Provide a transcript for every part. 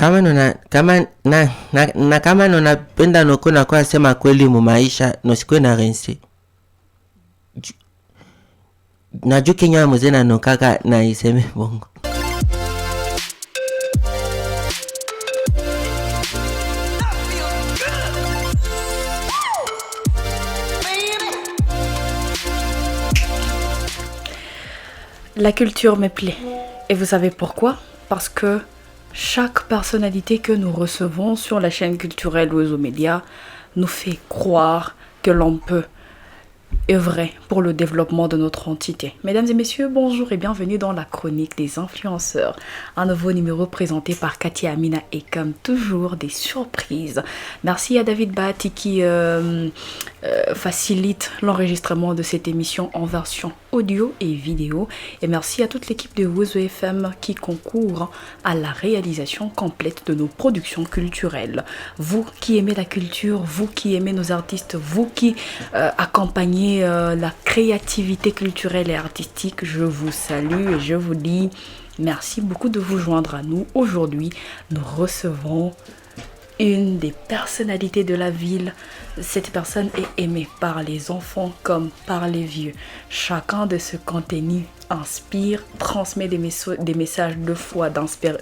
kama unapenda nokuna kwa sema kweli mu maisha nosikwe na rensi najua Kenya mzee nokaka na iseme bongo. La culture me plaît. Et vous savez pourquoi? Parce que chaque personnalité que nous recevons sur la chaîne culturelle Oizo Média nous fait croire que l'on peut œuvrer pour le développement de notre entité. Mesdames et messieurs, bonjour et bienvenue dans la chronique des influenceurs. Un nouveau numéro présenté par Katia Amina et comme toujours des surprises. Merci à David Bahati qui facilite l'enregistrement de cette émission en version audio et vidéo. Et merci à toute l'équipe de Oizo FM qui concourt à la réalisation complète de nos productions culturelles. Vous qui aimez la culture, vous qui aimez nos artistes, vous qui accompagnez la créativité culturelle et artistique, je vous salue et je vous dis merci beaucoup de vous joindre à nous. Aujourd'hui, nous recevons une des personnalités de la ville. Cette personne est aimée par les enfants comme par les vieux. Chacun de ce contenu inspire, transmet des messages de foi,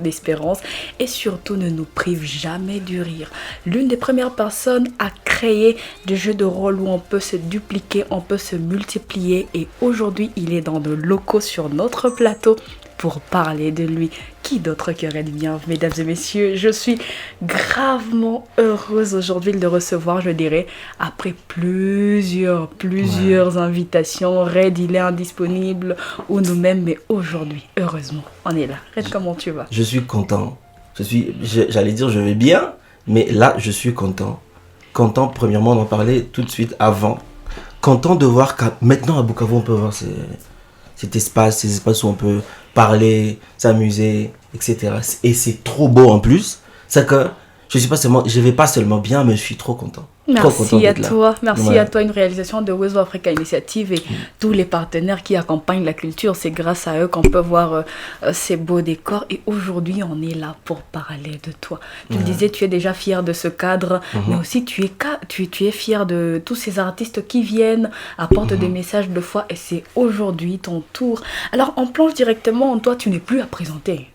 d'espérance et surtout ne nous prive jamais du rire. L'une des premières personnes à créer des jeux de rôle où on peut se dupliquer, on peut se multiplier et aujourd'hui il est dans de locaux sur notre plateau pour parler de lui. Qui d'autre que Red Bien, mesdames et messieurs, je suis gravement heureuse aujourd'hui de le recevoir, je dirais, après plusieurs invitations. Red, il est indisponible, ou nous-mêmes, mais aujourd'hui, heureusement, on est là. Red, comment tu vas? Je suis content. J'allais dire je vais bien, mais là, je suis content. Content, premièrement, d'en parler tout de suite avant. Content de voir que maintenant à Bukavu, on peut voir ces espaces où on peut parler, s'amuser, etc. Et c'est trop beau en plus. C'est que je vais pas seulement bien, mais je suis trop content. Merci à toi. Merci à toi. Une réalisation de Oizo Africa Initiative et tous les partenaires qui accompagnent la culture. C'est grâce à eux qu'on peut voir ces beaux décors. Et aujourd'hui, on est là pour parler de toi. Tu le disais, tu es déjà fier de ce cadre, mais aussi tu es fier de tous ces artistes qui viennent, apportent des messages de foi. Et c'est aujourd'hui ton tour. Alors, on plonge directement en toi. Tu n'es plus à présenter.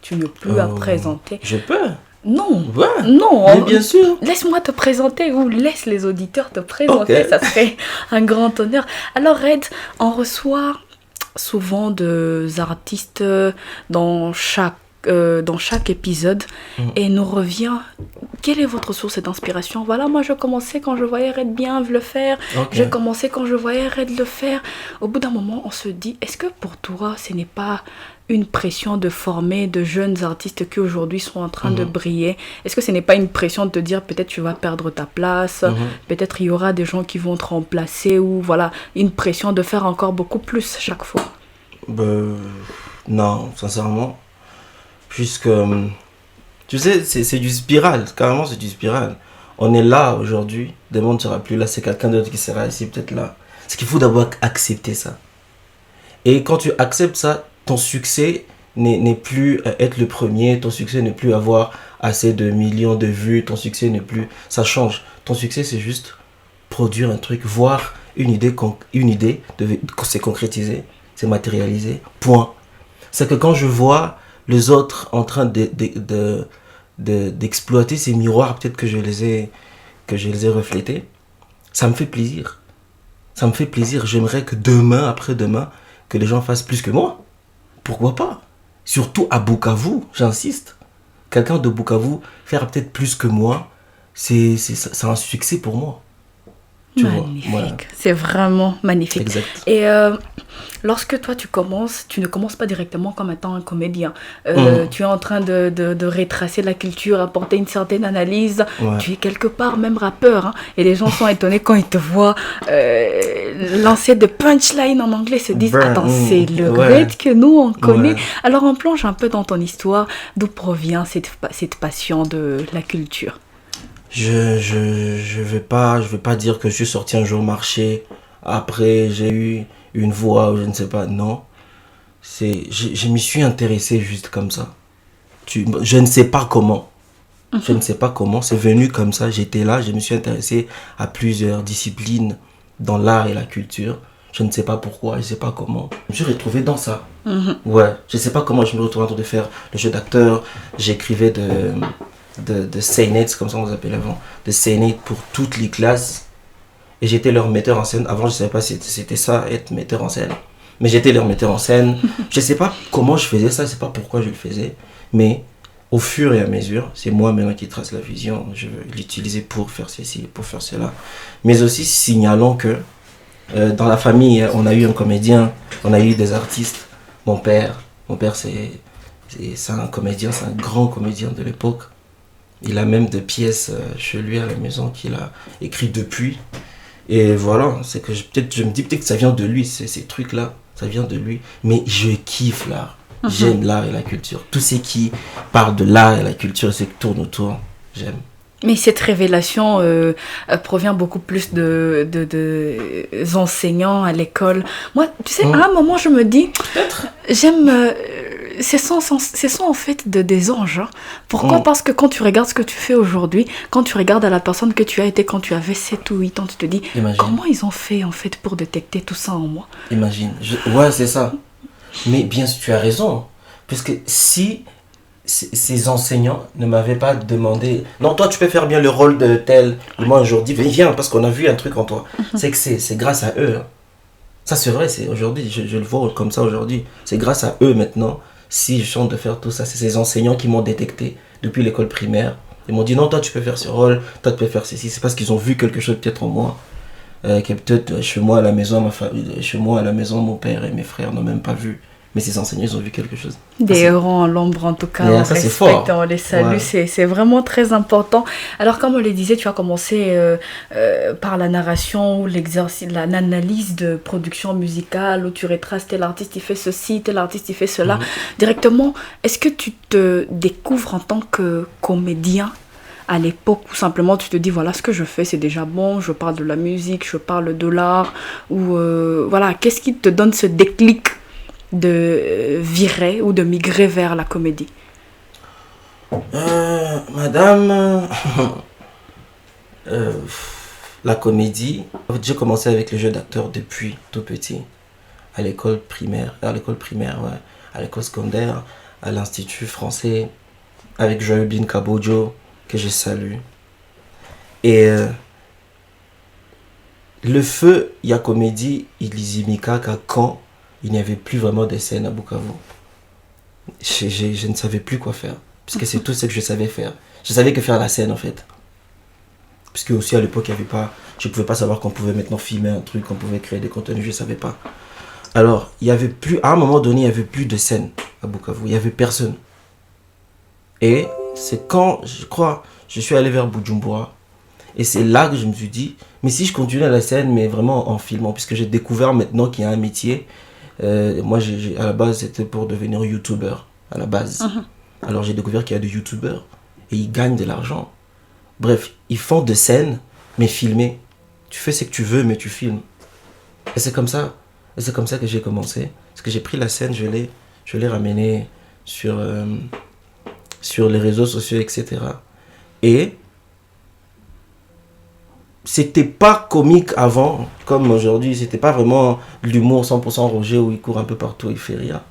Je peux. Non, ouais, non, mais bien sûr. Laisse-moi te présenter ou laisse les auditeurs te présenter, okay. Ça serait un grand honneur. Alors Red, on reçoit souvent des artistes dans chaque épisode et nous revient quelle est votre source d'inspiration. Voilà, moi je commençais quand je voyais Red Bien le faire, j'ai commencé quand je voyais Red le faire. Au bout d'un moment on se dit, est-ce que pour toi ce n'est pas une pression de former de jeunes artistes qui aujourd'hui sont en train de briller? Est-ce que ce n'est pas une pression de te dire peut-être tu vas perdre ta place, peut-être il y aura des gens qui vont te remplacer, ou voilà, une pression de faire encore beaucoup plus chaque fois? Non, sincèrement, puisque tu sais, c'est du spiral, carrément c'est du spiral. On est là aujourd'hui, demain ne sera plus là, c'est quelqu'un d'autre qui sera ici, peut-être là. C'est qu'il faut d'abord accepter ça. Et quand tu acceptes ça, ton succès n'est plus être le premier, ton succès n'est plus avoir assez de millions de vues, ton succès n'est plus... Ça change. Ton succès, c'est juste produire un truc, voir une idée c'est concrétisé, c'est matérialisé, point. C'est que quand je vois les autres en train d'exploiter ces miroirs, peut-être que je les ai reflétés, ça me fait plaisir. Ça me fait plaisir. J'aimerais que demain, après-demain, que les gens fassent plus que moi. Pourquoi pas? Surtout à Bukavu, j'insiste. Quelqu'un de Bukavu faire peut-être plus que moi, c'est un succès pour moi. Magnifique, voilà. C'est vraiment magnifique. Exact. Et lorsque toi tu ne commences pas directement comme étant un comédien. Tu es en train de retracer la culture, apporter une certaine analyse. Ouais. Tu es quelque part même rappeur. Hein, et les gens sont étonnés quand ils te voient lancer de punchlines en anglais, se disent attends, c'est le Red que nous on connaît. Ouais. Alors on plonge un peu dans ton histoire. D'où provient cette passion de la culture? Je vais pas dire que je suis sorti un jour marcher, après j'ai eu une voix ou je ne sais pas, non. Je m'y suis intéressé juste comme ça. Je ne sais pas comment. Je ne sais pas comment, c'est venu comme ça. J'étais là, je me suis intéressé à plusieurs disciplines dans l'art et la culture. Je ne sais pas pourquoi, je ne sais pas comment. Je me suis retrouvé dans ça. Ouais, je ne sais pas comment je me retrouve en train de faire le jeu d'acteur. J'écrivais de scénettes, comme ça on les appelait avant, de scénettes pour toutes les classes. Et j'étais leur metteur en scène. Avant, je ne savais pas si c'était ça, être metteur en scène. Mais j'étais leur metteur en scène. Je ne sais pas comment je faisais ça, je ne sais pas pourquoi je le faisais. Mais au fur et à mesure, c'est moi maintenant qui trace la vision. Je veux l'utiliser pour faire ceci, pour faire cela. Mais aussi signalons que dans la famille, on a eu un comédien, on a eu des artistes. Mon père c'est un comédien, c'est un grand comédien de l'époque. Il a même des pièces chez lui à la maison qu'il a écrites depuis. Et voilà, c'est que je me dis peut-être que ça vient de lui, ces trucs-là, ça vient de lui. Mais je kiffe l'art. J'aime l'art et la culture. Tout ce qui parle de l'art et la culture, et ce qui tourne autour, j'aime. Mais cette révélation provient beaucoup plus de enseignants à l'école. Moi, tu sais, à un moment, je me dis, j'aime... ce sont en fait des anges. Hein. Pourquoi Parce que quand tu regardes ce que tu fais aujourd'hui, quand tu regardes à la personne que tu as été quand tu avais 7 ou 8 ans, tu te dis, comment ils ont fait en fait pour détecter tout ça en moi? Imagine. Ouais, c'est ça. Mais bien sûr, tu as raison. Puisque si ces enseignants ne m'avaient pas demandé, non, toi tu peux faire bien le rôle de tel, et moi aujourd'hui, viens, parce qu'on a vu un truc en toi. C'est que c'est grâce à eux. Hein. Ça c'est vrai, c'est aujourd'hui, je le vois comme ça aujourd'hui. C'est grâce à eux maintenant, si je chante de faire tout ça, c'est ces enseignants qui m'ont détecté depuis l'école primaire. Ils m'ont dit, non, toi tu peux faire ce rôle, toi tu peux faire ceci. C'est parce qu'ils ont vu quelque chose peut-être en moi. Que peut-être chez moi à la maison, chez moi à la maison, mon père et mes frères n'ont même pas vu. Mais ces enseignants, ils ont vu quelque chose. Des héros en l'ombre, en tout cas, yeah, on respecte, on les salue, ouais. C'est vraiment très important. Alors, comme on le disait, tu as commencé par la narration ou l'exercice, l'analyse de production musicale, où tu retraces tel artiste, il fait ceci, tel artiste, il fait cela. Directement, est-ce que tu te découvres en tant que comédien à l'époque où simplement tu te dis voilà ce que je fais c'est déjà bon, je parle de la musique, je parle de l'art, ou voilà, qu'est-ce qui te donne ce déclic de virer ou de migrer vers la comédie? Madame, la comédie, j'ai commencé avec le jeu d'acteur depuis tout petit, à l'école primaire, ouais, à l'école secondaire, à l'Institut français, avec Joël Bin Kabojo, que je salue. Et le feu, il y a comédie, il izimika quand il n'y avait plus vraiment de scènes à Bukavu. Je ne savais plus quoi faire. Parce que c'est tout ce que je savais faire. Je savais que faire la scène en fait. Parce que aussi à l'époque, il y avait pas, je ne pouvais pas savoir qu'on pouvait maintenant filmer un truc, qu'on pouvait créer des contenus, je ne savais pas. Alors, il y avait plus, à un moment donné, il n'y avait plus de scènes à Bukavu. Il n'y avait personne. Et c'est quand, je crois, je suis allé vers Bujumbura. Et c'est là que je me suis dit, mais si je continue à la scène, mais vraiment en filmant, puisque j'ai découvert maintenant qu'il y a un métier. Moi, à la base, c'était pour devenir youtubeur, à la base. Alors, j'ai découvert qu'il y a des youtubeurs et ils gagnent de l'argent. Bref, ils font des scènes, mais filmées. Tu fais ce que tu veux, mais tu filmes. Et c'est comme ça. Et c'est comme ça que j'ai commencé. Parce que j'ai pris la scène, je l'ai ramenée sur les réseaux sociaux, etc. Et c'était pas comique avant, comme aujourd'hui. C'était pas vraiment l'humour 100% Roger où il court un peu partout, il fait rien.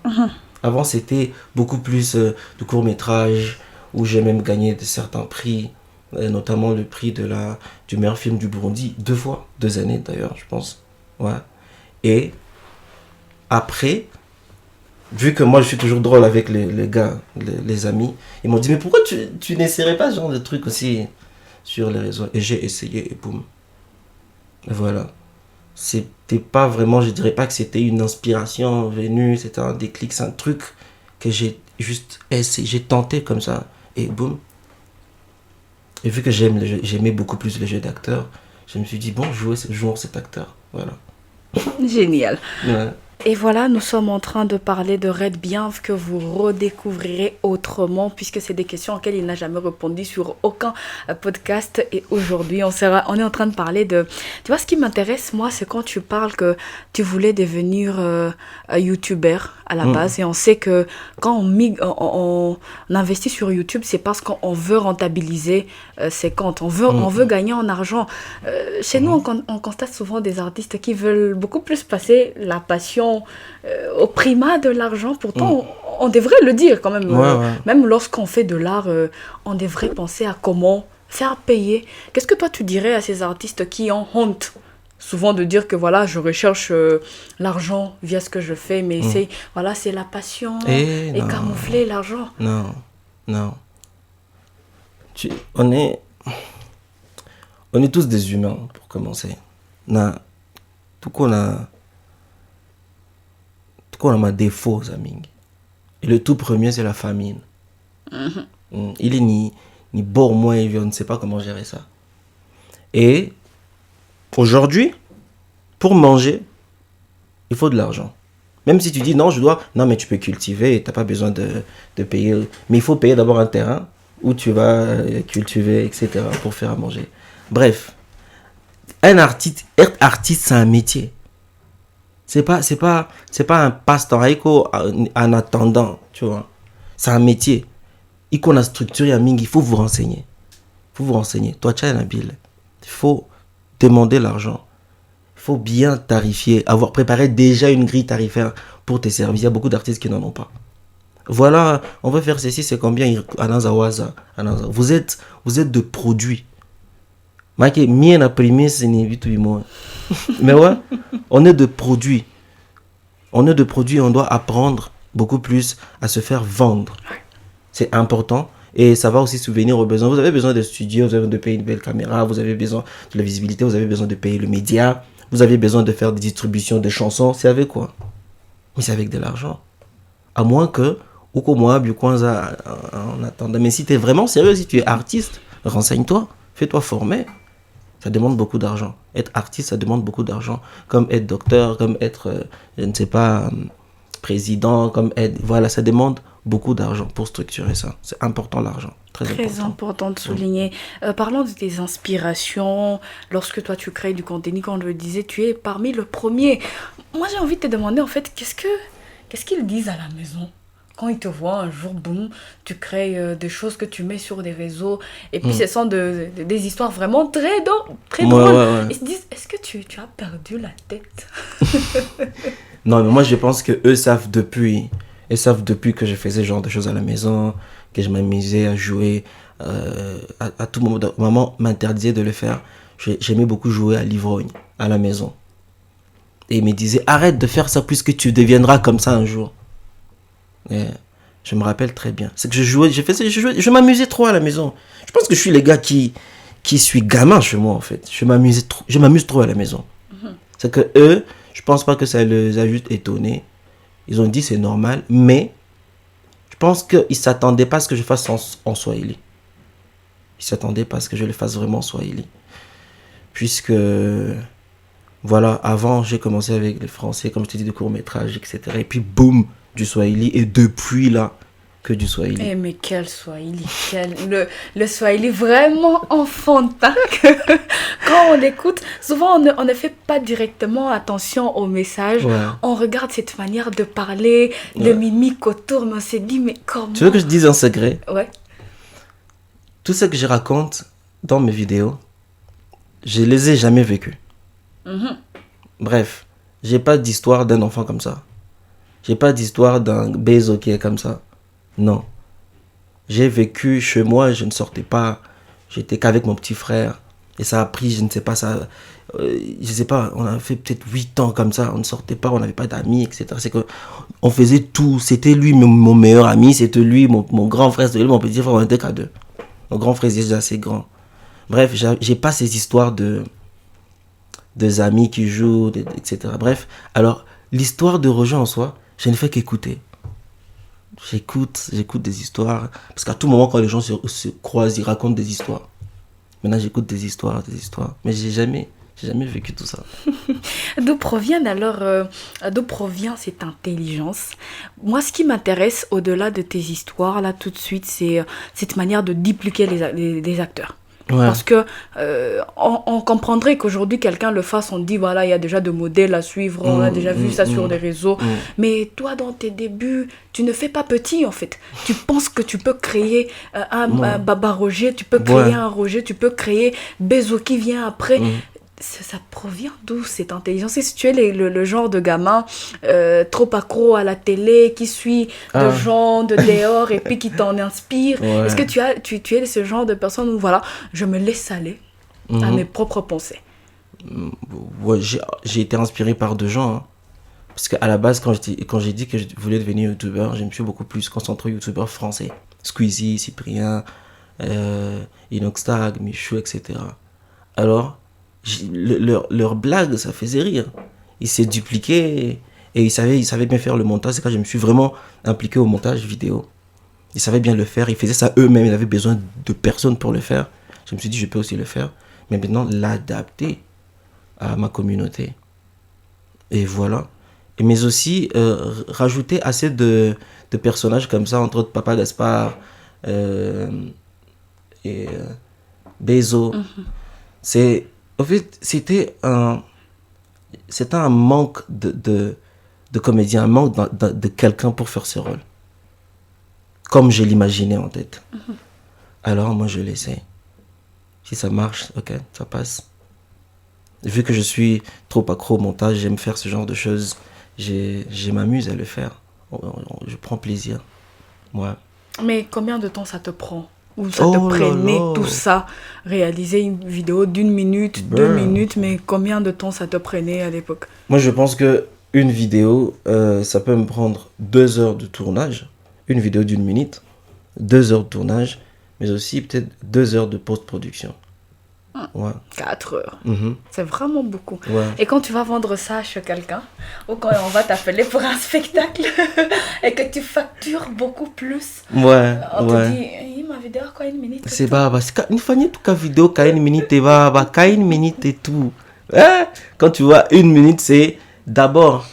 Avant, c'était beaucoup plus de courts-métrages, où j'ai même gagné certains prix, notamment le prix du meilleur film du Burundi, 2 fois, 2 années d'ailleurs, je pense. Ouais. Et après, vu que moi je suis toujours drôle avec les gars, les amis, ils m'ont dit mais pourquoi tu n'essaierais pas ce genre de trucs aussi sur les réseaux? Et j'ai essayé et boum. Et voilà. C'était pas vraiment, je dirais pas que c'était une inspiration venue, c'était un déclic, c'est un truc que j'ai juste essayé, j'ai tenté comme ça et boum. Et vu que j'aimais beaucoup plus le jeu d'acteur, je me suis dit bon, jouons cet acteur. Voilà. Génial. Ouais. Et voilà, nous sommes en train de parler de Red Bienve que vous redécouvrirez autrement puisque c'est des questions auxquelles il n'a jamais répondu sur aucun podcast. Et aujourd'hui, on est en train de parler de... Tu vois, ce qui m'intéresse, moi, c'est quand tu parles que tu voulais devenir youtubeur à la base. Et on sait que quand on investit sur YouTube, c'est parce qu'on veut rentabiliser ses comptes. On veut gagner en argent. Chez nous, on constate souvent des artistes qui veulent beaucoup plus passer la passion au primat de l'argent. Pourtant, on devrait le dire quand même. Même lorsqu'on fait de l'art, on devrait penser à comment faire payer. Qu'est-ce que toi, tu dirais à ces artistes qui ont honte souvent de dire que voilà, je recherche l'argent via ce que je fais, mais c'est la passion et camoufler l'argent. Non. On est tous des humains, pour commencer. Tout qu'on a des défauts, amis. Et le tout premier, c'est la famine. Il est ni bord, moi, et on ne sait pas comment gérer ça. Et aujourd'hui, pour manger, il faut de l'argent. Même si tu dis non, non, mais tu peux cultiver, tu n'as pas besoin de payer. Mais il faut payer d'abord un terrain où tu vas cultiver, etc. pour faire à manger. Bref, être artiste, c'est un métier. C'est pas un passe-temps en attendant, tu vois. C'est un métier. Il qu'on a structuré à Ming, il faut vous renseigner. Toi, tu as un habile. Il faut demander l'argent. Il faut bien tarifier, avoir préparé déjà une grille tarifaire pour tes services. Il y a beaucoup d'artistes qui n'en ont pas. Voilà, on veut faire ceci, c'est combien? Vous êtes de produits. Mais ouais, on est de produits. On doit apprendre beaucoup plus à se faire vendre. C'est important. Et ça va aussi subvenir aux besoins. Vous avez besoin de studios, vous avez besoin de payer une belle caméra, vous avez besoin de la visibilité, vous avez besoin de payer le média, vous avez besoin de faire des distributions de chansons. C'est avec quoi? Mais c'est avec de l'argent. À moins que, ou qu'au moins, en attendant. Mais si tu es vraiment sérieux, si tu es artiste, renseigne-toi, fais-toi former. Ça demande beaucoup d'argent. Être artiste, ça demande beaucoup d'argent. Comme être docteur, comme être, je ne sais pas, président, voilà, ça demande beaucoup d'argent pour structurer ça. C'est important l'argent. Très important de souligner. Parlons de tes inspirations. Lorsque toi tu crées du contenu, comme on le disait, tu es parmi le premier. Moi j'ai envie de te demander en fait, qu'est-ce qu'ils disent à la maison? Quand ils te voient un jour, boum, tu crées des choses que tu mets sur des réseaux. Et puis ce sont des histoires vraiment très drôles. Ouais. Ils se disent, est-ce que tu as perdu la tête? Non, mais moi je pense qu'eux savent depuis que je faisais ce genre de choses à la maison, que je m'amusais à jouer à tout moment. Maman m'interdisait de le faire. J'aimais beaucoup jouer à l'ivrogne à la maison. Et il me disait, arrête de faire ça puisque tu deviendras comme ça un jour. Et je me rappelle très bien. C'est que je m'amusais trop à la maison. Je pense que je suis le gars qui suis gamin chez moi en fait. Je m'amuse trop à la maison. C'est que eux, je pense pas que ça les a juste étonnés. Ils ont dit c'est normal, mais je pense qu'ils s'attendaient pas à ce que je fasse en Swahili. Ils s'attendaient pas à ce que je le fasse vraiment en Swahili. Puisque, voilà, avant j'ai commencé avec le français, comme je te dis, de courts-métrages, etc. Et puis boum, du Swahili. Et depuis là, que du Swahili. Eh mais quel Swahili, le Swahili vraiment enfantin que quand on l'écoute, souvent on ne fait pas directement attention au message, on regarde cette manière de parler, le mimique autour, mais on s'est dit mais comment... Tu veux que je dise un secret? Ouais. Tout ce que je raconte dans mes vidéos, je les ai jamais vécus. Bref, j'ai pas d'histoire d'un enfant comme ça. J'ai pas d'histoire d'un baiser qui est comme ça. Non. J'ai vécu chez moi, je ne sortais pas. J'étais qu'avec mon petit frère. Et ça a pris, je ne sais pas, on a fait peut-être 8 ans comme ça. On ne sortait pas, on n'avait pas d'amis, etc. C'est que on faisait tout. C'était lui mon meilleur ami, c'était lui mon grand frère, c'était lui mon petit frère, on était qu'à deux. Mon grand frère est déjà assez grand. Bref, j'ai pas ces histoires de amis qui jouent, etc. Bref, alors, l'histoire de Roger en soi, je ne fais qu'écouter. J'écoute des histoires. Parce qu'à tout moment, quand les gens se croisent, ils racontent des histoires. Maintenant, j'écoute des histoires. Mais j'ai jamais vécu tout ça. D'où provient cette intelligence? Moi, ce qui m'intéresse au-delà de tes histoires, là, tout de suite, c'est cette manière de dupliquer les acteurs. Ouais. Parce que on comprendrait qu'aujourd'hui, quelqu'un le fasse, on dit, voilà, il y a déjà de modèles à suivre, on a déjà vu ça sur les réseaux. Mais toi, dans tes débuts, tu ne fais pas petit, en fait. Tu penses que tu peux créer un Baba Roger, tu peux créer un Roger, tu peux créer Bezo qui vient après. Ça provient d'où cette intelligence? Si tu es le genre de gamin trop accro à la télé, qui suit de gens de dehors et puis qui t'en inspire, est-ce que tu es ce genre de personne où voilà, je me laisse aller à mes propres pensées? Ouais, j'ai été inspiré par deux gens. Hein. Parce qu'à la base, quand j'ai dit que je voulais devenir youtubeur, je me suis beaucoup plus concentré sur youtubeur français. Squeezie, Cyprien, Inoxtag, Michou, etc. Alors, leur blague, ça faisait rire. Ils s'est dupliqué et ils savaient bien faire le montage. C'est quand je me suis vraiment impliqué au montage vidéo. Ils savaient bien le faire. Ils faisaient ça eux-mêmes. Ils avaient besoin de personne pour le faire. Je me suis dit, je peux aussi le faire. Mais maintenant, l'adapter à ma communauté. Et voilà. Mais aussi, rajouter assez de personnages comme ça, entre autres Papa Gaspard et Bezo. En fait, c'était un manque de comédien, un manque de quelqu'un pour faire ce rôle. Comme je l'imaginais en tête. Alors, moi, je l'essaie. Si ça marche, ok, ça passe. Vu que je suis trop accro au montage, j'aime faire ce genre de choses. Je m'amuse à le faire. Je prends plaisir. Ouais. Mais combien de temps ça te prend? Ou ça te prenait tout ça? Réaliser une vidéo d'1 minute, 2 minutes, mais combien de temps ça te prenait à l'époque? Moi, je pense que une vidéo, ça peut me prendre 2 heures de tournage. Une vidéo d'1 minute, 2 heures de tournage, mais aussi peut-être 2 heures de post-production. Ouais. 4 heures. Mm-hmm. C'est vraiment beaucoup. Ouais. Et quand tu vas vendre ça chez quelqu'un, ou quand on va t'appeler pour un spectacle, et que tu factures beaucoup plus, ouais, on te dit, il ma vidéo quoi 1 minute? C'est pas, parce qu'une fois, toute la vidéo, qu'à 1 minute, et qu'à 1 minute et tout. Quand tu vois 1 minute, c'est d'abord,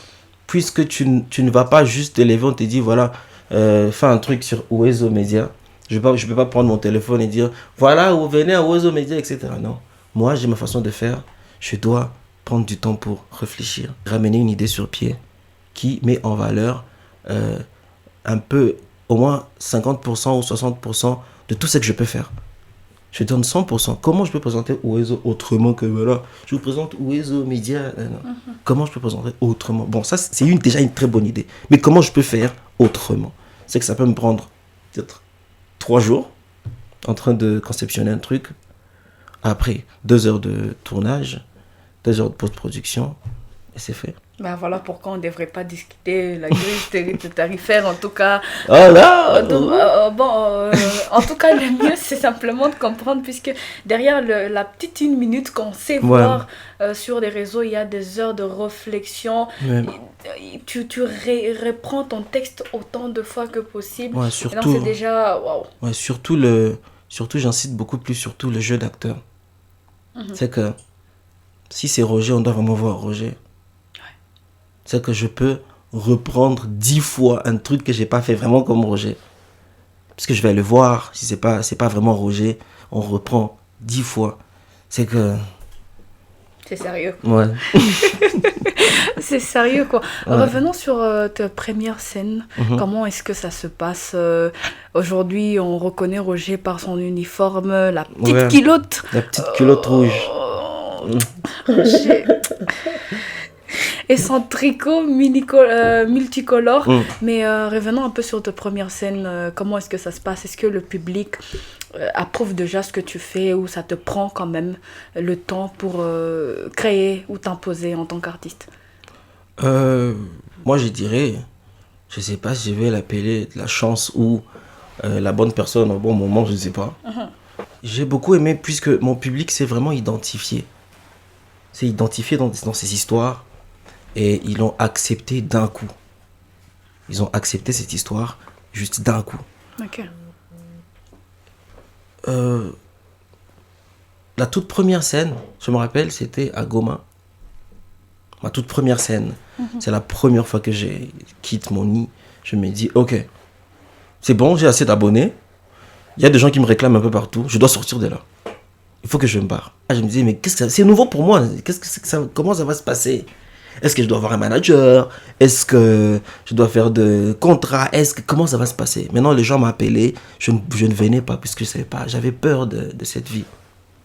puisque tu ne vas pas juste te lever, on te dit, voilà, fais un truc sur Oezo Media. Je peux pas prendre mon téléphone et dire, voilà, vous venez à Oezo Media, etc. Non. Moi, j'ai ma façon de faire. Je dois prendre du temps pour réfléchir, ramener une idée sur pied qui met en valeur un peu, au moins 50% ou 60% de tout ce que je peux faire. Je donne 100%. Comment je peux présenter Oezo autrement que voilà, je vous présente Oezo Media. Comment je peux présenter autrement? Bon, ça, c'est déjà une très bonne idée. Mais comment je peux faire autrement? C'est que ça peut me prendre peut-être 3 jours en train de conceptionner un truc. Après, 2 heures de tournage, 2 heures de post-production, et c'est fait. Ben voilà pourquoi on ne devrait pas discuter la grille tarifaire, en tout cas. Oh là en tout cas, le mieux, c'est simplement de comprendre, puisque derrière la petite 1 minute qu'on sait voir sur les réseaux, il y a des heures de réflexion. Ouais. Tu reprends ton texte autant de fois que possible. Ouais, surtout, et donc, c'est déjà... Waouh. Ouais, surtout, j'incite beaucoup plus surtout le jeu d'acteur. C'est que si c'est Roger, on doit vraiment voir Roger. C'est que je peux reprendre 10 fois un truc que j'ai pas fait vraiment comme Roger. Parce que je vais le voir, si c'est pas vraiment Roger, on reprend 10 fois. C'est que... C'est sérieux. Ouais. C'est sérieux, quoi. Ouais. Revenons sur ta première scène. Comment est-ce que ça se passe aujourd'hui, on reconnaît Roger par son uniforme, la petite culotte. La petite culotte rouge. Roger... Et son tricot multicolore. Mais revenons un peu sur ta première scène. Comment est-ce que ça se passe? Est-ce que le public approuve déjà ce que tu fais, ou ça te prend quand même le temps pour créer ou t'imposer en tant qu'artiste? Moi, je dirais, je sais pas si je vais l'appeler de la chance ou la bonne personne au bon moment, je ne sais pas. J'ai beaucoup aimé, puisque mon public s'est vraiment identifié. C'est identifié dans ces histoires. Et ils l'ont accepté d'un coup. Ils ont accepté cette histoire juste d'un coup. Ok. La toute première scène, je me rappelle, c'était à Goma. Ma toute première scène. C'est la première fois que je quitte mon nid. Je me dis, ok, c'est bon, j'ai assez d'abonnés. Il y a des gens qui me réclament un peu partout. Je dois sortir de là. Il faut que je me barre. Je me disais, mais qu'est-ce que c'est nouveau pour moi. Comment ça va se passer? Est-ce que je dois avoir un manager? Est-ce que je dois faire de contrats? Comment ça va se passer? Maintenant, les gens m'appelaient. Je ne venais pas puisque je ne savais pas. J'avais peur de cette vie.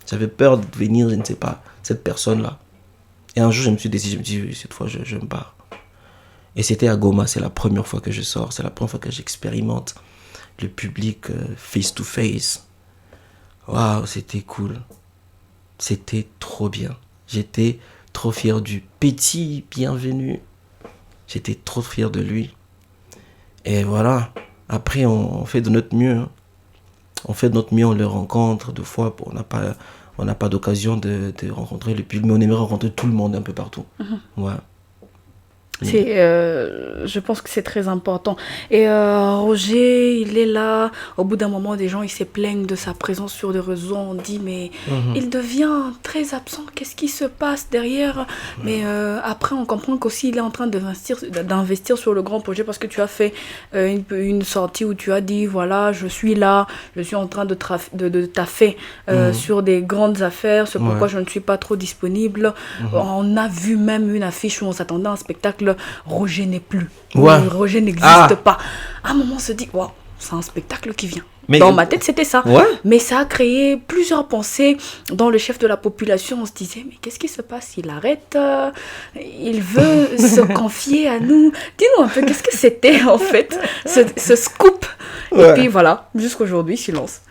J'avais peur de devenir, je ne sais pas, cette personne-là. Et un jour, je me suis dit, cette fois, je me barre. Et c'était à Goma. C'est la première fois que je sors. C'est la première fois que j'expérimente le public face to face. Waouh, c'était cool. C'était trop bien. J'étais trop fier du petit bienvenu. J'étais trop fier de lui. Et voilà. Après, on fait de notre mieux. Hein. On fait de notre mieux, on le rencontre. Deux fois, on n'a pas d'occasion de rencontrer le public, mais on aimerait rencontrer tout le monde un peu partout. Ouais. Je pense que c'est très important. Et Roger, il est là. Au bout d'un moment, des gens ils se plaignent de sa présence sur les réseaux. On dit, mais il devient très absent. Qu'est-ce qui se passe derrière? Mais après, on comprend qu'aussi, il est en train d'investir sur le grand projet parce que tu as fait une sortie où tu as dit, voilà, je suis là, je suis en train de taffer sur des grandes affaires. C'est pourquoi je ne suis pas trop disponible. On a vu même une affiche où on s'attendait à un spectacle. Roger n'est plus. Roger n'existe pas. À un moment, on se dit, waouh, c'est un spectacle qui vient. Mais dans ma tête, c'était ça. Mais ça a créé plusieurs pensées dans le chef de la population. On se disait, mais qu'est-ce qui se passe? Il arrête, il veut se confier à nous. Dis-nous un peu, qu'est-ce que c'était en fait, ce scoop? Et puis voilà, jusqu'aujourd'hui, silence.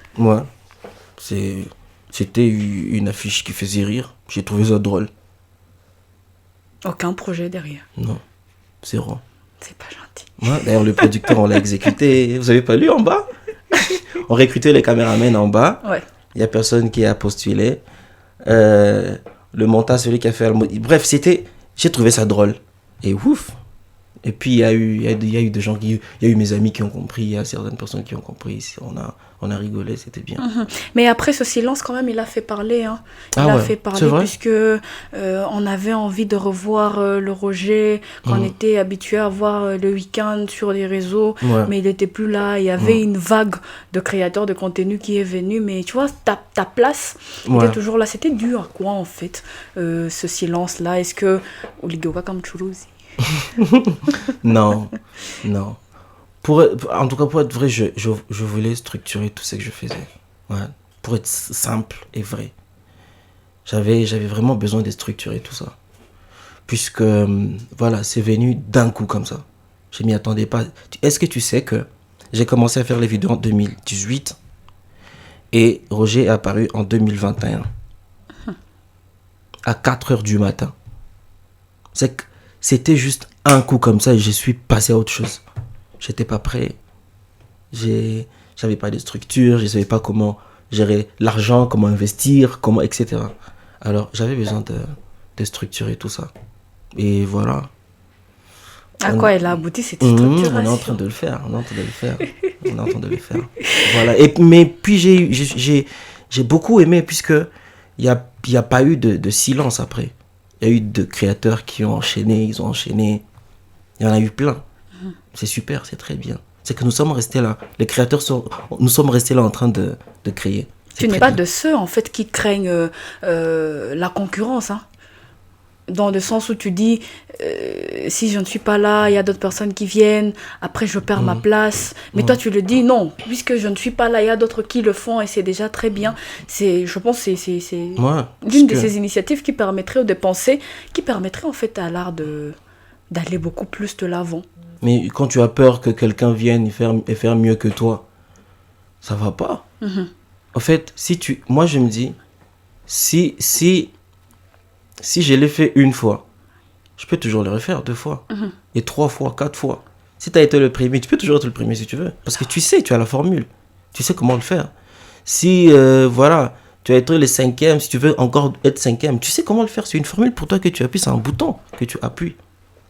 C'était une affiche qui faisait rire. J'ai trouvé ça drôle. Aucun projet derrière. Non, zéro. C'est pas gentil. D'ailleurs, le producteur, on l'a exécuté. Vous avez pas lu en bas? On recrutait les caméramans en bas. Il y a personne qui a postulé. Le montage, celui qui a fait... Bref, j'ai trouvé ça drôle. Et ouf. Et puis, il y a eu des gens il y a eu mes amis qui ont compris. Il y a certaines personnes qui ont compris. On a rigolé, c'était bien. Mais après ce silence, quand même, il a fait parler. Hein. Il a fait parler puisque on avait envie de revoir le Roger qu'on était habitué à voir le week-end sur les réseaux. Mais il n'était plus là. Il y avait une vague de créateurs de contenu qui est venue. Mais tu vois, ta place était toujours là. C'était dur à quoi, en fait, ce silence-là? Est-ce que... Oligoka comme Churuzi? Non. En tout cas, pour être vrai, je voulais structurer tout ce que je faisais. Pour être simple et vrai. J'avais vraiment besoin de structurer tout ça. Puisque, c'est venu d'un coup comme ça. Je m'y attendais pas. Est-ce que tu sais que j'ai commencé à faire les vidéos en 2018 et Roger est apparu en 2021 à 4h du matin. C'était juste un coup comme ça et je suis passé à autre chose. J'étais pas prêt. J'avais pas de structure, je savais pas comment gérer l'argent, comment investir, etc. Alors, j'avais besoin de structurer tout ça. Et voilà. À quoi elle a abouti cette structuration? On est en train de le faire. Voilà. Mais puis, j'ai beaucoup aimé puisque il y a pas eu de silence après. Il y a eu de créateurs qui ont enchaîné, ils ont enchaîné. Il y en a eu plein. C'est super, c'est très bien. C'est que nous sommes restés là. Les créateurs nous sommes restés là en train de créer. Tu n'es pas de ceux, en fait, qui craignent la concurrence. Hein. Dans le sens où tu dis, si je ne suis pas là, il y a d'autres personnes qui viennent, après je perds ma place. Mais toi, tu le dis, non, puisque je ne suis pas là, il y a d'autres qui le font et c'est déjà très bien. Je pense que c'est l'une de ces initiatives qui permettrait de penser, qui permettrait en fait à l'art d'aller beaucoup plus de l'avant. Mais quand tu as peur que quelqu'un vienne et faire mieux que toi, ça va pas. En fait, moi je me dis, si je l'ai fait une fois, je peux toujours le refaire 2 fois, et 3 fois, 4 fois. Si tu as été le premier, tu peux toujours être le premier si tu veux. Parce que tu sais, tu as la formule. Tu sais comment le faire. Si, tu as été le 5e, si tu veux encore être 5e, tu sais comment le faire. C'est une formule pour toi que tu appuies, c'est un bouton que tu appuies.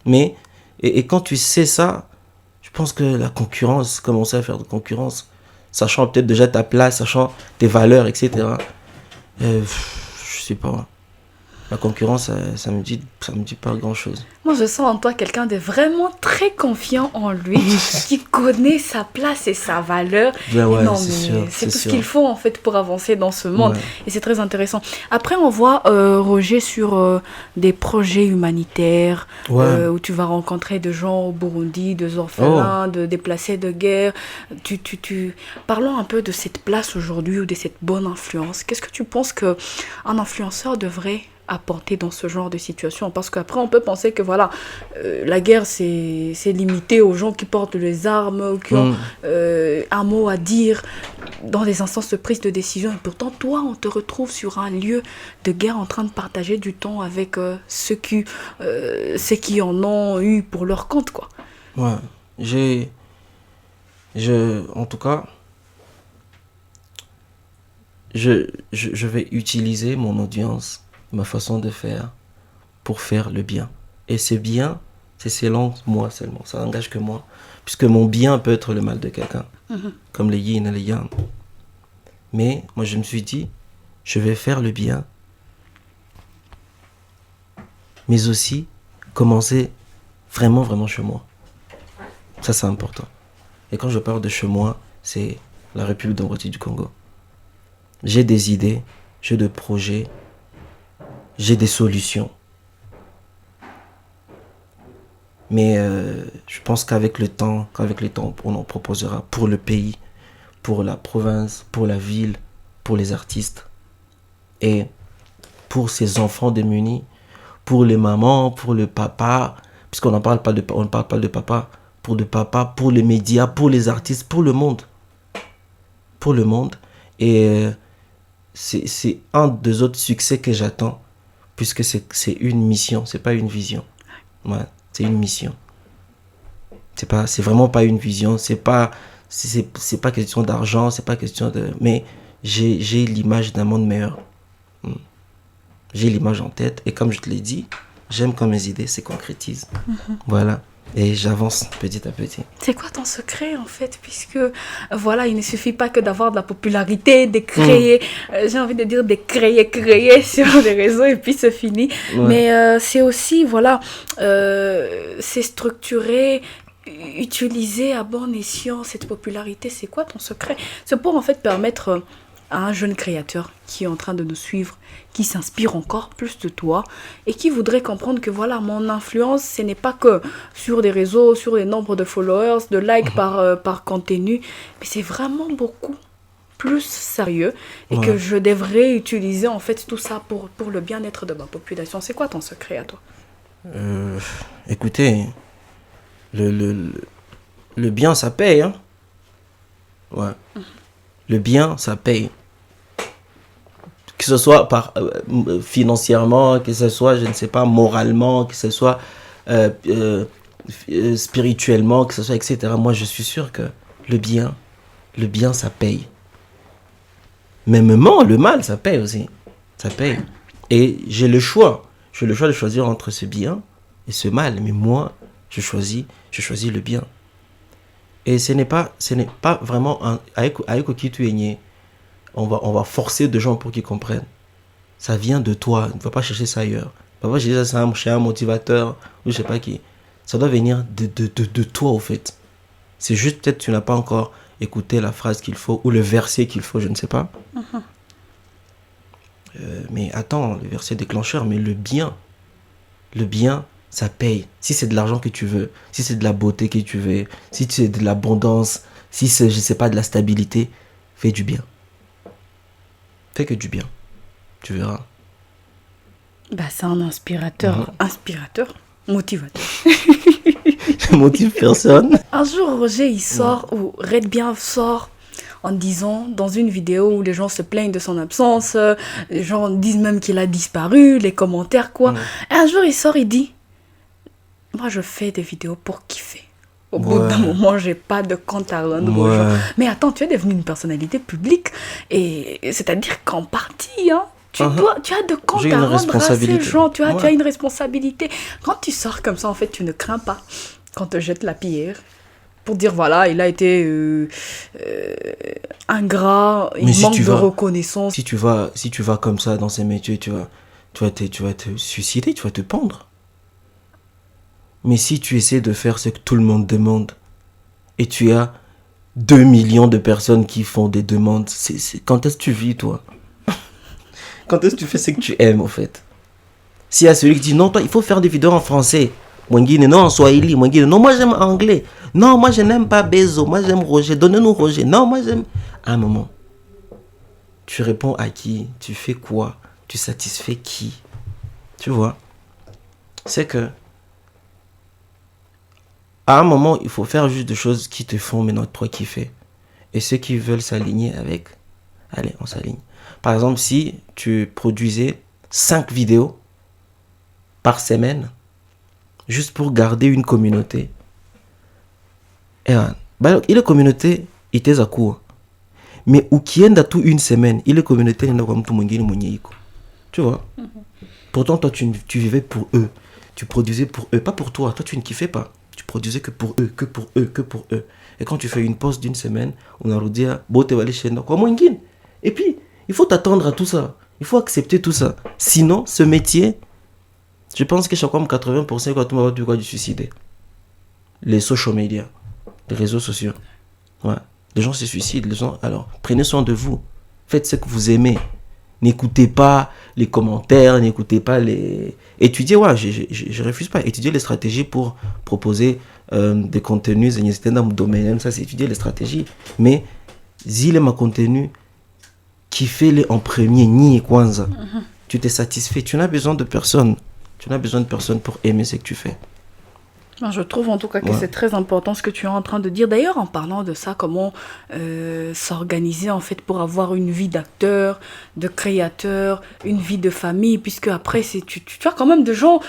Mais, et quand tu sais ça, je pense que la concurrence, commencer à faire de concurrence, sachant peut-être déjà ta place, sachant tes valeurs, etc. Je sais pas. La concurrence, ça me dit pas grand-chose. Moi, je sens en toi quelqu'un de vraiment très confiant en lui, qui connaît sa place et sa valeur. Ben ouais, Non, c'est mais sûr, c'est tout ce sûr. qu'il faut en fait pour avancer dans ce monde. Ouais. Et c'est très intéressant. Après, on voit Roger sur des projets humanitaires Ouais. où tu vas rencontrer des gens au Burundi, des orphelins, de déplacés de guerre. Parlons un peu de cette place aujourd'hui ou de cette bonne influence. Qu'est-ce que tu penses qu'un influenceur devrait apporter dans ce genre de situation? Parce qu'après on peut penser que voilà, la guerre c'est limité aux gens qui portent les armes ou qui ont un mot à dire dans des instances de prise de décision, et pourtant toi on te retrouve sur un lieu de guerre en train de partager du temps avec ceux qui en ont eu pour leur compte, quoi. Ouais. En tout cas, je vais utiliser mon audience, ma façon de faire, pour faire le bien. Et ce bien, c'est selon moi seulement, ça n'engage que moi. Puisque mon bien peut être le mal de quelqu'un, comme les yin et les yang. Mais moi je me suis dit, je vais faire le bien, mais aussi commencer vraiment, vraiment chez moi. Ça c'est important. Et quand je parle de chez moi, c'est la République démocratique du Congo. J'ai des idées, j'ai des projets, j'ai des solutions. Mais je pense qu'avec le temps, on en proposera pour le pays, pour la province, pour la ville, pour les artistes. Et pour ces enfants démunis, pour les mamans, pour le papa, puisqu'on ne parle pas de papa, pour les médias, pour les artistes, pour le monde. Pour le monde. Et c'est un des autres succès que j'attends, puisque c'est une mission, c'est pas une vision. Ouais, c'est une mission. C'est vraiment pas une vision, c'est pas question d'argent, c'est pas question de... Mais j'ai l'image d'un monde meilleur. J'ai l'image en tête, et comme je te l'ai dit, j'aime quand mes idées se concrétisent. Voilà. Et j'avance petit à petit. C'est quoi ton secret en fait? Puisque voilà, il ne suffit pas que d'avoir de la popularité, de créer, j'ai envie de dire de créer sur les réseaux et puis c'est fini. Ouais. Mais c'est aussi, voilà, c'est structuré, utiliser à bon escient cette popularité. C'est quoi ton secret? C'est pour en fait permettre à un jeune créateur qui est en train de nous suivre, qui s'inspire encore plus de toi et qui voudrait comprendre que voilà, mon influence, ce n'est pas que sur des réseaux, sur les nombres de followers, de likes par contenu, mais c'est vraiment beaucoup plus sérieux et que je devrais utiliser en fait tout ça pour le bien-être de ma population. C'est quoi ton secret à toi? Écoutez, le bien, ça paye, hein. Ouais. Le bien, ça paye. Que ce soit financièrement, que ce soit, je ne sais pas, moralement, que ce soit spirituellement, que ce soit, etc. Moi, je suis sûr que le bien, ça paye. Mêmement, le mal, ça paye aussi. Ça paye. Et j'ai le choix. J'ai le choix de choisir entre ce bien et ce mal. Mais moi, je choisis le bien. Et ce n'est pas vraiment avec qui tu es né. On va forcer des gens pour qu'ils comprennent. Ça vient de toi. Ne va pas chercher ça ailleurs. Ne va pas chercher ça chez un motivateur ou je sais pas qui. Ça doit venir de toi, au fait. C'est juste peut-être que tu n'as pas encore écouté la phrase qu'il faut ou le verset qu'il faut, je ne sais pas. Mais attends, le verset déclencheur, mais le bien, ça paye. Si c'est de l'argent que tu veux, si c'est de la beauté que tu veux, si c'est de l'abondance, si c'est, je sais pas, de la stabilité, fais du bien. Fais que du bien. Tu verras. Bah, c'est un inspirateur, motivateur. Je motive personne. Un jour, Roger, il sort, ou Red Bien sort, en disant, dans une vidéo où les gens se plaignent de son absence, les gens disent même qu'il a disparu, les commentaires, quoi. Et un jour, il sort, il dit, moi, je fais des vidéos pour kiffer. Au bout d'un moment, j'ai pas de compte à rendre aux gens. Mais attends, tu es devenu une personnalité publique, et c'est-à-dire qu'en partie, hein, tu as de compte à rendre à ces gens, tu as une responsabilité. Quand tu sors comme ça, en fait, tu ne crains pas qu'on te jette la pierre pour dire, voilà, il a été ingrat, il manque de reconnaissance. Si tu vas comme ça dans ces métiers, tu vois, tu vas te suicider, tu vas te pendre. Mais si tu essaies de faire ce que tout le monde demande, et tu as 2 millions de personnes qui font des demandes, quand est-ce que tu vis, toi? Quand est-ce que tu fais ce que tu aimes, en fait? S'il y a celui qui dit, non, toi, il faut faire des vidéos en français. Mwingine, non, en swahili. Mwingine, non, moi, j'aime anglais. Non, moi, je n'aime pas Bezo. Moi, j'aime Roger. Donnez-nous Roger. Non, moi, j'aime... À un moment, tu réponds à qui? Tu fais quoi? Tu satisfais qui? Tu vois? C'est que... À un moment, il faut faire juste des choses qui te font maintenant toi kiffer. Et ceux qui veulent s'aligner avec... Allez, on s'aligne. Par exemple, si tu produisais 5 vidéos par semaine, juste pour garder une communauté. Et il est communauté, il était à court. Mais où qui est tout une semaine, il est communauté, il est comme tout le monde. Tu vois? Pourtant, toi, tu vivais pour eux. Tu produisais pour eux, pas pour toi. Toi, tu ne kiffais pas. Tu produisais que pour eux, que pour eux, que pour eux. Et quand tu fais une pause d'une semaine, on a dit, bon, tu vas aller chez nous. Et puis, il faut t'attendre à tout ça. Il faut accepter tout ça. Sinon, ce métier, je pense que c'est comme 80% quand on va du suicide. Les social media, les réseaux sociaux. Ouais. Les gens se suicident. Les gens, alors, prenez soin de vous. Faites ce que vous aimez. N'écoutez pas les commentaires, n'écoutez pas les... Étudiez, ouais, je refuse pas. Étudiez les stratégies pour proposer des contenus. N'hésitez dans mon domaine, ça c'est étudier les stratégies. Mais, zile ma contenu, kiffez-les en premier, ni et kwanza. Tu t'es satisfait. Tu n'as besoin de personne. Tu n'as besoin de personne pour aimer ce que tu fais. Je trouve en tout cas que c'est très important ce que tu es en train de dire. D'ailleurs, en parlant de ça, comment s'organiser en fait pour avoir une vie d'acteur, de créateur, une vie de famille, puisque après, tu as quand même des gens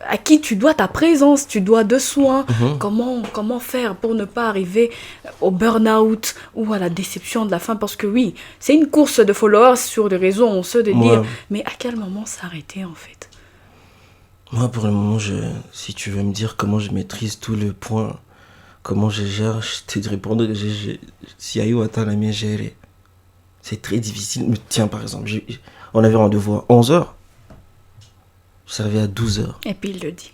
à qui tu dois ta présence, tu dois de soins. Comment faire pour ne pas arriver au burn-out ou à la déception de la fin? Parce que oui, c'est une course de followers sur les réseaux, on sait de dire, mais à quel moment s'arrêter en fait? Moi, pour le moment, si tu veux me dire comment je maîtrise tous les points, comment je gère, je te répondre que si y a eu atteint la mienne gérer. C'est très difficile. Mais tiens, par exemple, on avait rendez-vous à 11h. Je servais à 12h. Et puis il le dit.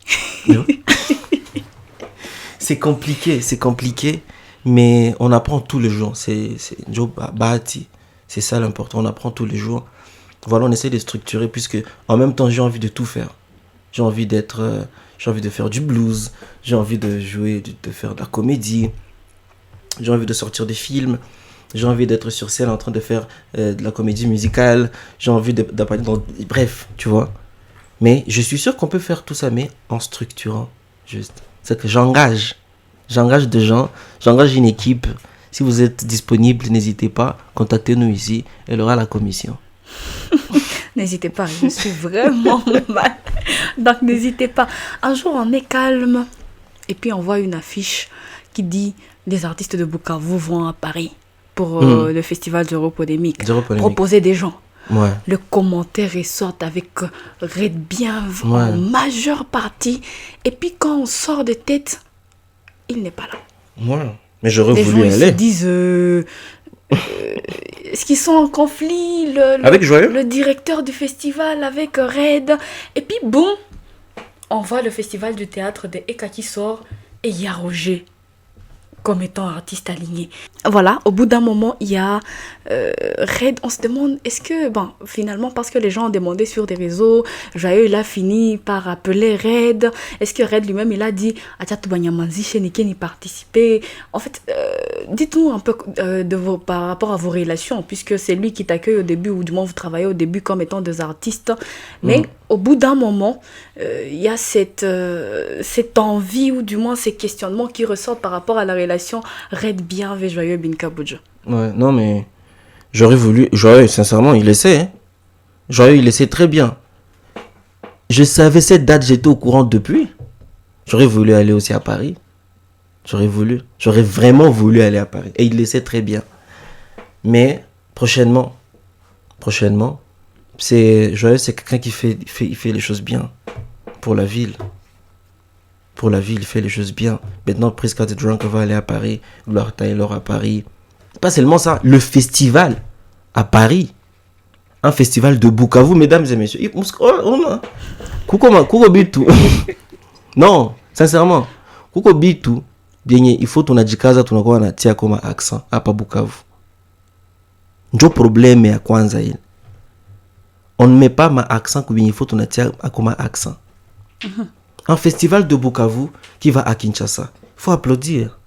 C'est compliqué, mais on apprend tous les jours. C'est Joe Bahati. C'est ça l'important, on apprend tous les jours. Voilà, on essaie de structurer, puisque en même temps, j'ai envie de tout faire. J'ai envie de faire du blues, j'ai envie de jouer, de faire de la comédie, j'ai envie de sortir des films, j'ai envie d'être sur scène en train de faire de la comédie musicale, j'ai envie d'apparaître dans... Bref, tu vois. Mais je suis sûr qu'on peut faire tout ça, mais en structurant, juste. C'est que j'engage des gens, j'engage une équipe. Si vous êtes disponible, n'hésitez pas, contactez-nous ici, elle aura la commission. N'hésitez pas, je suis vraiment mal. Donc n'hésitez pas. Un jour, on est calme et puis on voit une affiche qui dit « Les artistes de Bukavu vont à Paris pour le festival d'Europodémique. Proposer des gens. » Ouais. Le commentaire ressort avec Red Bien en majeure partie. Et puis quand on sort de tête, il n'est pas là. Ouais. Mais j'aurais voulu aller. Les gens aller. se disent... est-ce qu'ils sont en conflit avec Joyeux, le directeur du festival avec Red, et puis boum, on voit le festival du théâtre de Eka qui sort et il y a Roger comme étant artiste aligné. Voilà, au bout d'un moment, il y a Red. On se demande, est-ce que, finalement, parce que les gens ont demandé sur des réseaux, Joyeux, il a fini par appeler Red. Est-ce que Red lui-même, il a dit, Atchatou Banyamanzi, Sheniken y participer? En fait, dites-nous un peu par rapport à vos relations, puisque c'est lui qui t'accueille au début, ou du moins vous travaillez au début comme étant des artistes. Mais au bout d'un moment, il y a cette envie, ou du moins ces questionnements qui ressortent par rapport à la relation Red Bien avec Joyeux Binka Budjo. Ouais, non mais j'aurais voulu, Joyeux, sincèrement, il essaie. Hein. Joyeux, il essaie très bien. Je savais cette date, j'étais au courant depuis. J'aurais voulu aller aussi à Paris. J'aurais vraiment voulu aller à Paris. Et il le sait très bien. Mais prochainement, Joyeux, c'est quelqu'un qui fait les choses bien pour la ville. Pour la ville, il fait les choses bien. Maintenant, Priska the Drunk va aller à Paris. Gloire Taylor à Paris. Pas seulement ça, le festival à Paris. un festival de Bukavu, mesdames et messieurs. Kuko bitu. Non, sincèrement. Kuko bitu. Bien, il faut ton adjikaza, ton akwa na tia comme accent. Apa Bukavu. Njo problème ya kwanza ile. On ne met pas ma accent comme il faut ton tia comme accent. Un festival de Bukavu qui va à Kinshasa. Il faut applaudir.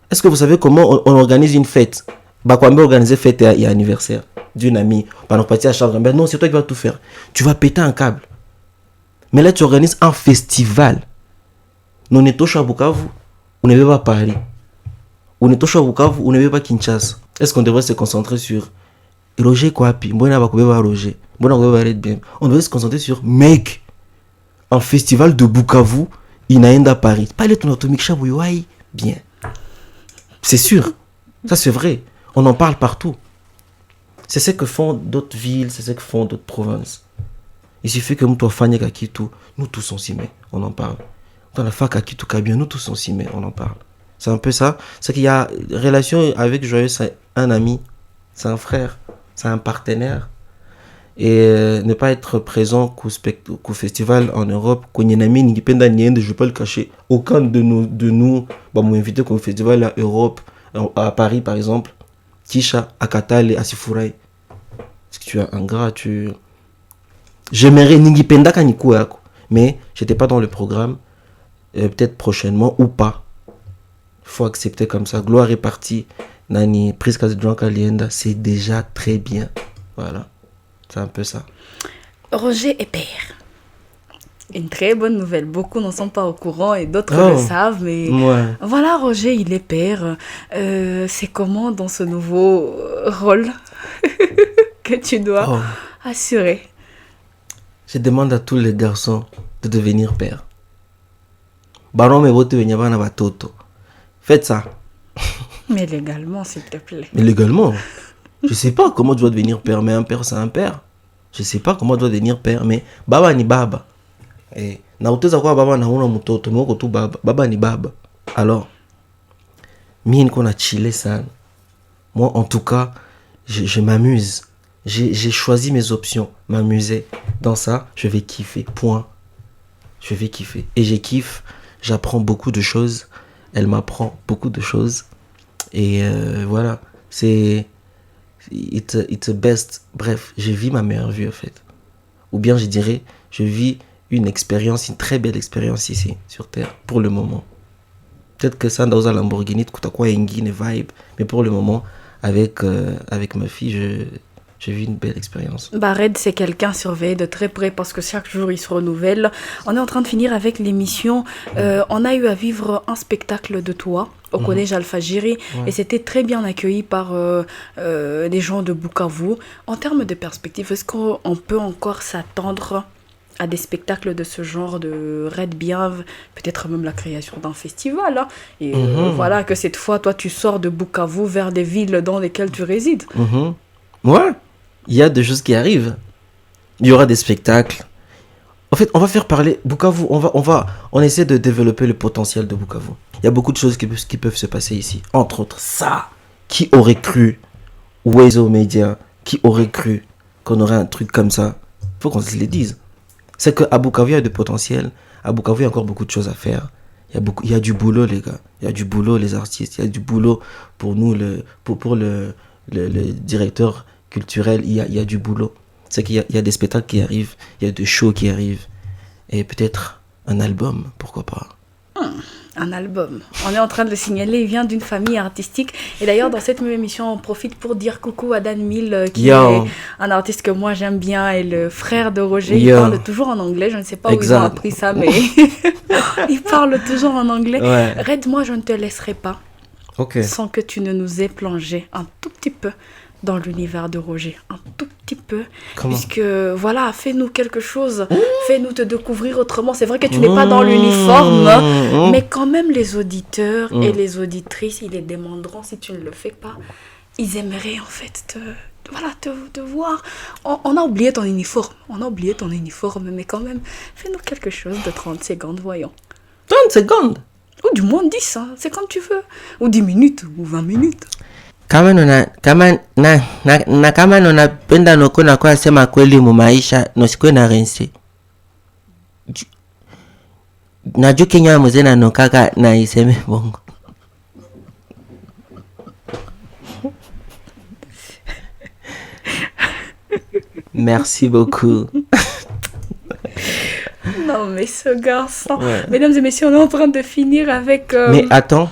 Est-ce que vous savez comment on organise une fête? Bakwambe organiser fête et anniversaire d'une amie. Pendant que partir à Charles Gambert. Non, c'est toi qui vas tout faire. Tu vas péter un câble. Mais là, tu organises un festival. Non, on est au Bukavu. On ne veut pas Paris. On est au Bukavu. On ne veut pas Kinshasa. Est-ce qu'on devrait se concentrer sur Roger Kwapi? On devrait se concentrer sur mec. Un festival de Bukavu. Inaenda Paris. Pas les ton atomique chabouyoai. Bien. C'est sûr. Ça, c'est vrai. On en parle partout. C'est ce que font d'autres villes, c'est ce que font d'autres provinces. Il suffit que nous, nous tous on s'y met, on en parle. Dans la fac à Kitou Kabia, nous tous on s'y met, on en parle. C'est un peu ça. C'est qu'il y a relation avec Joyeux, c'est un ami, c'est un frère, c'est un partenaire. Et ne pas être présent qu'au festival en Europe, je ne vais pas le cacher. Aucun de nous m'a invité au festival en Europe, à Paris par exemple. Kisha, Akatale, Asifurai. Est-ce que tu es ingrat, J'aimerais Ningipenda Kanikuako. Mais j'étais pas dans le programme. Peut-être prochainement ou pas. Il faut accepter comme ça. Gloire est partie. Nani, Priska Kalienda, c'est déjà très bien. Voilà. C'est un peu ça. Roger est père. Une très bonne nouvelle. Beaucoup n'en sont pas au courant et d'autres le savent. Mais voilà, Roger, il est père. C'est comment dans ce nouveau rôle que tu dois assurer? Je demande à tous les garçons de devenir père. Baron me vote venyabana batoto. Faites ça. Mais légalement, s'il te plaît. Mais légalement? Je sais pas comment tu dois devenir père, mais un père, c'est un père. Je sais pas comment tu dois devenir père, mais baba ni baba. Et na uteza kwa baba na una mtoto mwoko tu baba ni baba. Alors mimi niko na chiller sana. Moi en tout cas je m'amuse. J'ai choisi mes options, m'amuser. Dans ça, je vais kiffer. Point. Je vais kiffer et je kiffe, j'apprends beaucoup de choses, elle m'apprend beaucoup de choses et voilà, c'est it's a best. Bref, je vis ma meilleure vie en fait. Ou bien je dirais, je vis une expérience, une très belle expérience ici, sur Terre, pour le moment. Peut-être que ça, dans un Lamborghini, une vibe, mais pour le moment, avec ma fille, j'ai vu une belle expérience. Red, c'est quelqu'un surveillé de très près parce que chaque jour, il se renouvelle. On est en train de finir avec l'émission. On a eu à vivre un spectacle de toi au collège Alpha-Jiri et c'était très bien accueilli par les gens de Bukavu. En termes de perspective, est-ce qu'on peut encore s'attendre à des spectacles de ce genre de Red Bienve, peut-être même la création d'un festival. Hein. Et voilà, que cette fois, toi, tu sors de Bukavu vers des villes dans lesquelles tu résides. Ouais, il y a des choses qui arrivent. Il y aura des spectacles. En fait, on va faire parler Bukavu. On essaie de développer le potentiel de Bukavu. Il y a beaucoup de choses qui peuvent se passer ici. Entre autres, ça. Qui aurait cru? Wezo Media. Qui aurait cru qu'on aurait un truc comme ça? Il faut qu'on se le dise. C'est qu'à Bukavu, il y a du potentiel. À Bukavu, il y a encore beaucoup de choses à faire. Il y a du boulot, les gars. Il y a du boulot, les artistes. Il y a du boulot pour nous, pour le directeur culturel. Il y a du boulot. C'est qu'il y a des spectacles qui arrivent. Il y a des shows qui arrivent. Et peut-être un album, pourquoi pas. Un album. On est en train de le signaler, il vient d'une famille artistique. Et d'ailleurs, dans cette même émission, on profite pour dire coucou à Dan Mill, qui est un artiste que moi j'aime bien, et le frère de Roger. Il parle toujours en anglais. Je ne sais pas où ils ont appris ça, mais il parle toujours en anglais. Ouais. Red, moi, je ne te laisserai pas sans que tu ne nous aies plongé un tout petit peu dans l'univers de Roger, un tout petit peu. Comment? Puisque, voilà, fais-nous quelque chose, fais-nous te découvrir autrement. C'est vrai que tu n'es pas dans l'uniforme, mais quand même les auditeurs et les auditrices, ils les demanderont si tu ne le fais pas. Ils aimeraient en fait te voir. On a oublié ton uniforme, mais quand même, fais-nous quelque chose de 30 secondes, voyons. 30 secondes? Ou du moins 10, hein, c'est comme tu veux. Ou 10 minutes, ou 20 minutes. kama unapenda noko na kwa sema kweli mu maisha nosikwe na rense. Najua Kenya mzee na nokaka na iseme bongo. Merci beaucoup. Non mais ce garçon. Ouais. Mesdames et messieurs, on est en train de finir avec... Mais attends.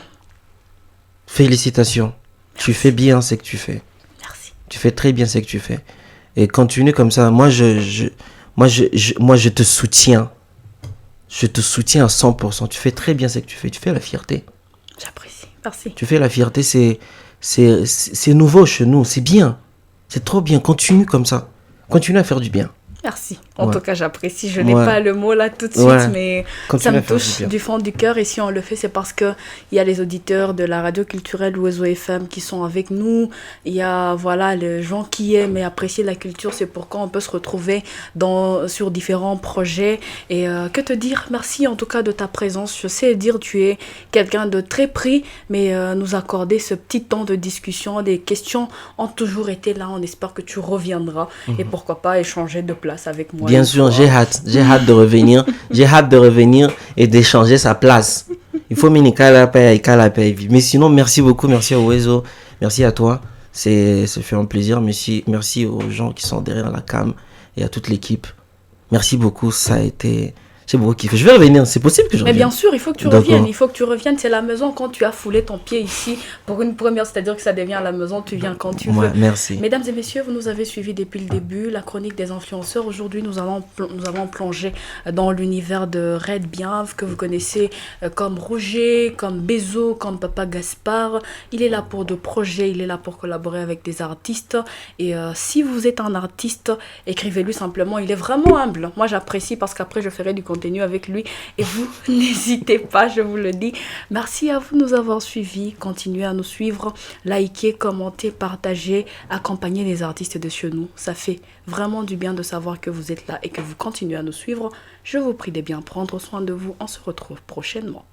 Félicitations. Merci. Tu fais bien ce que tu fais. Merci. Tu fais très bien ce que tu fais. Et continue comme ça. Moi, je te soutiens. Je te soutiens à 100%. Tu fais très bien ce que tu fais. Tu fais la fierté. J'apprécie. Merci. Tu fais la fierté. C'est nouveau chez nous. C'est bien. C'est trop bien. Continue comme ça. Continue à faire du bien. Merci. En tout cas, j'apprécie. Je n'ai pas le mot là tout de suite, mais ça me touche du fond du cœur. Et si on le fait, c'est parce qu'il y a les auditeurs de la radio culturelle Oiseau FM qui sont avec nous. Il y a les gens qui aiment et apprécient la culture. C'est pourquoi on peut se retrouver sur différents projets. Et que te dire? Merci en tout cas de ta présence. Je sais dire tu es quelqu'un de très pris, mais nous accorder ce petit temps de discussion, des questions ont toujours été là. On espère que tu reviendras et pourquoi pas échanger de place avec moi. Bien sûr, j'ai hâte de revenir. J'ai hâte de revenir et d'échanger sa place. Il faut mais sinon, merci beaucoup, merci à Oiseau, merci à toi. Ça fait un plaisir. Merci aux gens qui sont derrière la cam et à toute l'équipe. Merci beaucoup, ça a été... J'ai beaucoup kiffé. Je vais revenir, c'est possible que je revienne. Mais bien sûr, il faut que tu reviennes. Il faut que tu reviennes. C'est la maison quand tu as foulé ton pied ici pour une première, c'est-à-dire que ça devient la maison, tu viens quand tu veux. Merci. Mesdames et messieurs, vous nous avez suivis depuis le début, la chronique des influenceurs. Aujourd'hui, nous avons plongé dans l'univers de Red Bienve, que vous connaissez comme Roger, comme Bezo, comme Papa Gaspard. Il est là pour de projets, il est là pour collaborer avec des artistes. Et si vous êtes un artiste, écrivez-lui simplement. Il est vraiment humble. Moi, j'apprécie parce qu'après, je ferai du contenu avec lui et vous n'hésitez pas, je vous le dis. Merci à vous de nous avoir suivis, continuez à nous suivre, likez, commentez, partagez, accompagnez les artistes de chez nous, ça fait vraiment du bien de savoir que vous êtes là et que vous continuez à nous suivre. Je vous prie de bien prendre soin de vous, on se retrouve prochainement.